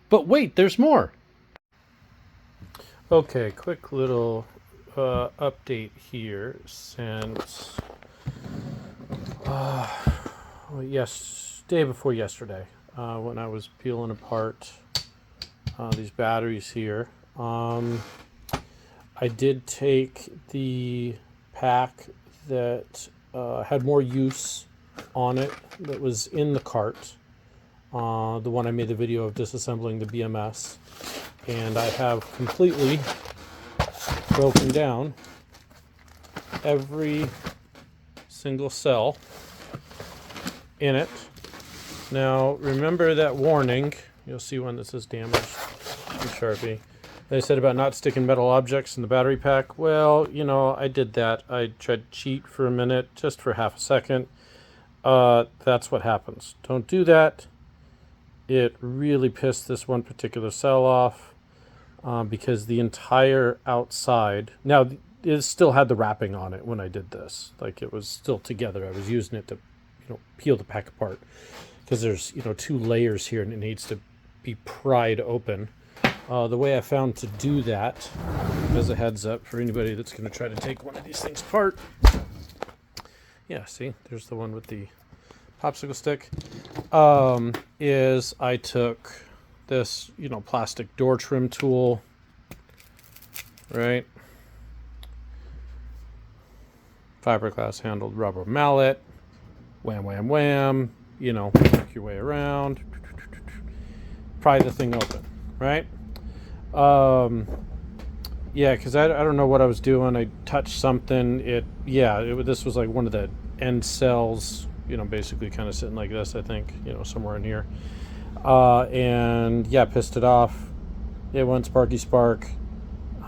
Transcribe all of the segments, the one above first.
But wait, there's more. Okay, quick little update here since day before yesterday when I was peeling apart these batteries here. I did take the pack that had more use on it that was in the cart, the one I made the video of disassembling the BMS, and I have completely broken down every single cell in it. Now remember that warning, you'll see one that says damaged in Sharpie. They said about not sticking metal objects in the battery pack. Well, you know, I did that. I tried to cheat for a minute, just for half a second. That's what happens. Don't do that. It really pissed this one particular cell off because the entire outside, now it still had the wrapping on it when I did this. Like, it was still together. I was using it to, peel the pack apart because there's, 2 layers here and it needs to be pried open. The way I found to do that, as a heads up for anybody that's going to try to take one of these things apart. Yeah, see, there's the one with the popsicle stick. Is I took this, plastic door trim tool, right? Fiberglass handled rubber mallet. Wham, wham, wham. Work your way around. Pry the thing open, right? Yeah, because I don't know what I was doing. I touched something. This was like one of the end cells, basically kind of sitting like this, I think, somewhere in here. And yeah, pissed it off. It went sparky spark.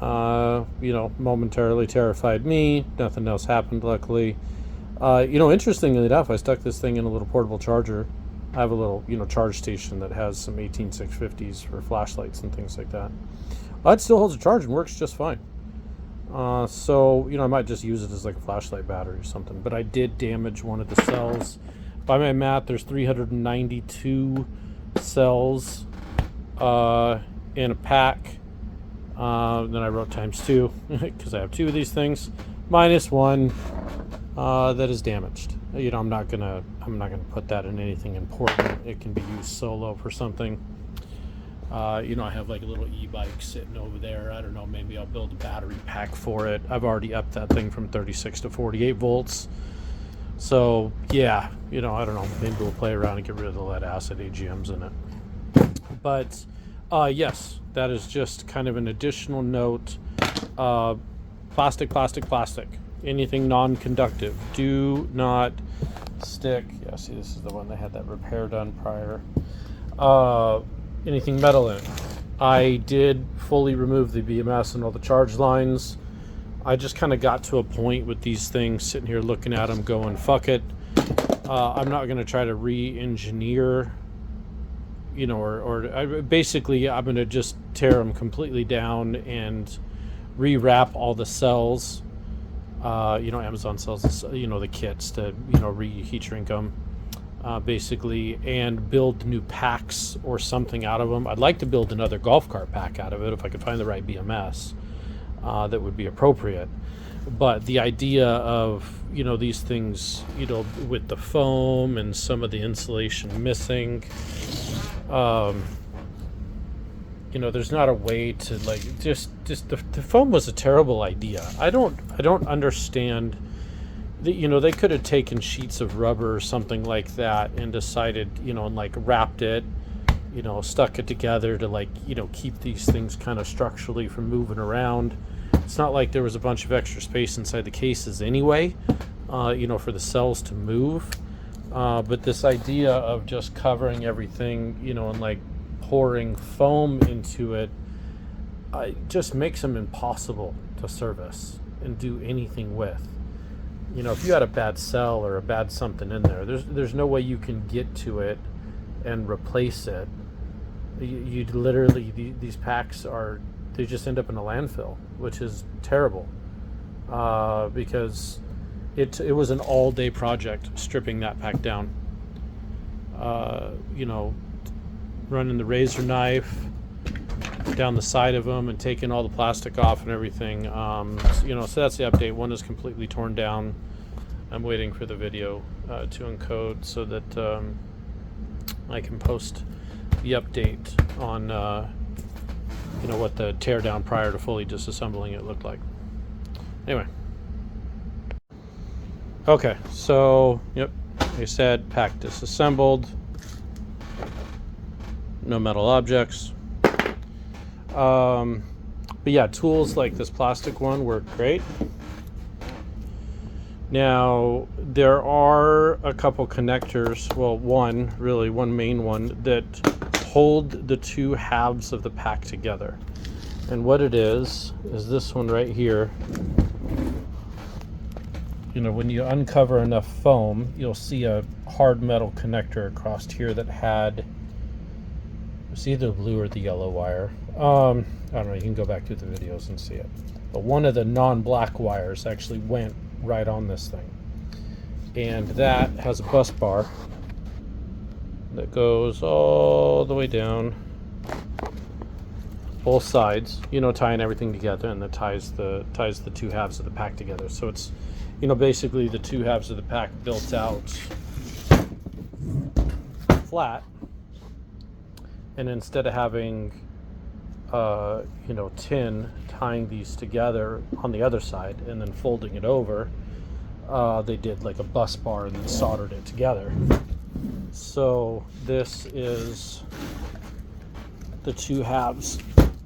Momentarily terrified me. Nothing else happened, luckily. Interestingly enough, I stuck this thing in a little portable charger. I have a little, charge station that has some 18650s for flashlights and things like that. It still holds a charge and works just fine. So, I might just use it as like a flashlight battery or something. But I did damage one of the cells. By my math, there's 392 cells in a pack. Then I wrote ×2 because I have 2 of these things, minus 1 that is damaged. I'm not gonna put that in anything important. It can be used solo for something. I have like a little e-bike sitting over there. I don't know, maybe I'll build a battery pack for it. I've already upped that thing from 36 to 48 volts. So yeah, I don't know, maybe we'll play around and get rid of the lead acid AGMs in it. But yes, that is just kind of an additional note. Plastic. Anything non-conductive. Do not stick. Yeah, see, this is the one that had that repair done prior. Anything metal in it. I did fully remove the BMS and all the charge lines. I just kind of got to a point with these things, sitting here looking at them going, fuck it. I'm not going to try to re-engineer, basically I'm going to just tear them completely down and rewrap all the cells. Amazon sells this, the kits to, reheat shrink them, basically, and build new packs or something out of them. I'd like to build another golf cart pack out of it if I could find the right BMS that would be appropriate. But the idea of, these things, with the foam and some of the insulation missing, there's not a way to just the foam was a terrible idea. I don't understand. They could have taken sheets of rubber or something like that and decided, and wrapped it, stuck it together to keep these things kind of structurally from moving around. It's not like there was a bunch of extra space inside the cases anyway, for the cells to move. But this idea of just covering everything, and pouring foam into it, just makes them impossible to service and do anything with. If you had a bad cell or a bad something in there, there's no way you can get to it and replace it. You'd literally, these packs they just end up in a landfill, which is terrible, because it was an all-day project stripping that pack down. running the razor knife down the side of them and taking all the plastic off and everything. You know, so that's the update. One is completely torn down. I'm waiting for the video to encode so that I can post the update on you know, what the teardown prior to fully disassembling it looked like. Anyway, okay, so yep, like I said, pack disassembled, no metal objects. But yeah, tools like this plastic one work great. Now, there are a couple connectors, well, one main one, that hold the two halves of the pack together. And what it is this one right here. You know, when you uncover enough foam, you'll see a hard metal connector across here that had, it's either the blue or the yellow wire. I don't know, you can go back to the videos and see it. But one of the non-black wires actually went right on this thing. And that has a bus bar that goes all the way down both sides, you know, tying everything together, and that ties the two halves of the pack together. So it's, you know, basically the two halves of the pack built out flat, and instead of having you know, tin tying these together on the other side and then folding it over, they did like a bus bar and then soldered it together. So this is the two halves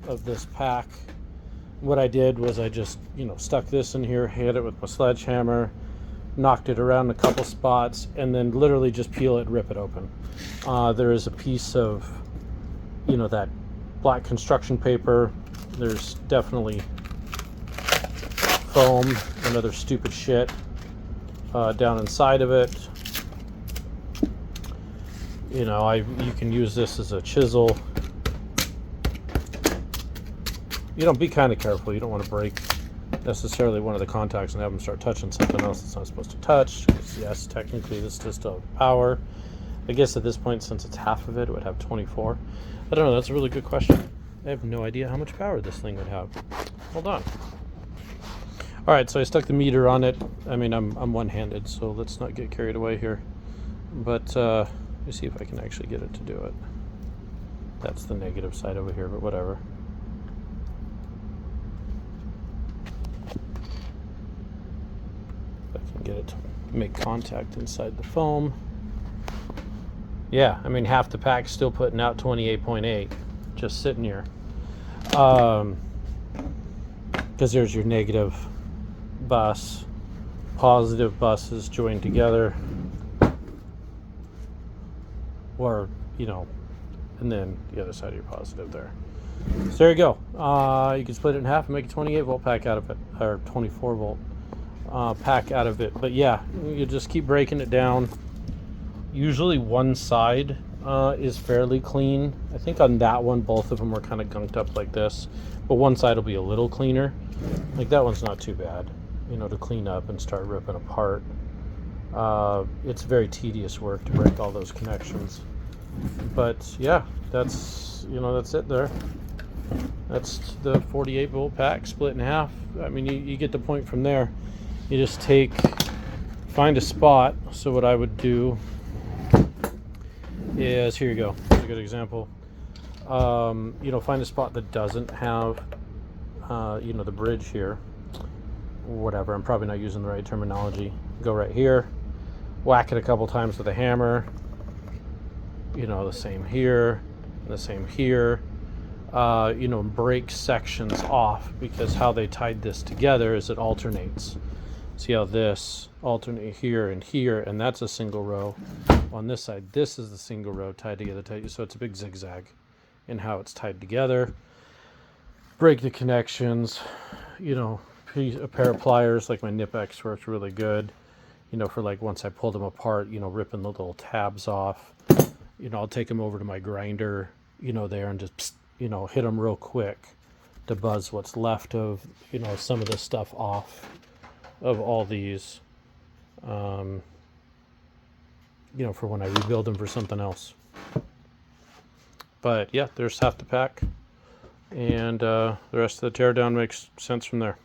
of this pack. What I did was I just, you know, stuck this in here, hit it with my sledgehammer, knocked it around a couple spots, and then literally just peel it, rip it open. There is a piece of, you know, that black construction paper. There's definitely foam and other stupid shit down inside of it. You know, you can use this as a chisel. You know, be kind of careful. You don't want to break necessarily one of the contacts and have them start touching something else that's not supposed to touch. Yes, technically this does still have power. I guess at this point, since it's half of it, it would have 24. I don't know, that's a really good question. I have no idea how much power this thing would have. Hold on. All right, so I stuck the meter on it. I mean, I'm one-handed, so let's not get carried away here. But let me see if I can actually get it to do it. That's the negative side over here, but whatever. If I can get it to make contact inside the foam. Yeah, I mean, half the pack's still putting out 28.8, just sitting here. Because there's your negative bus, positive buses joined together, or, you know, and then the other side of your positive there. So there you go. You can split it in half and make a 28 volt pack out of it, or 24 volt pack out of it. But yeah, you just keep breaking it down. Usually one side is fairly clean. I think on that one, both of them were kind of gunked up like this, but one side will be a little cleaner. Like that one's not too bad, you know, to clean up and start ripping apart. It's very tedious work to break all those connections. But yeah, that's, you know, that's it there. That's the 48 volt pack split in half. I mean, you get the point from there. You just find a spot. So what I would do is, here you go, here's a good example. You know, find a spot that doesn't have you know, the bridge here, whatever, I'm probably not using the right terminology. Go right here, whack it a couple times with a hammer, you know, the same here, the same here, you know, break sections off, because how they tied this together is it alternates. See how this alternate here, and that's a single row. On this side, this is the single row tied together, so it's a big zigzag in how it's tied together. Break the connections, you know, a pair of pliers like my Nip-X works really good, you know, for like once I pull them apart, you know, ripping the little tabs off. You know, I'll take them over to my grinder, you know, there, and just, you know, hit them real quick to buzz what's left of, you know, some of this stuff off of all these, you know, for when I rebuild them for something else. But yeah, there's half the pack, and the rest of the teardown makes sense from there.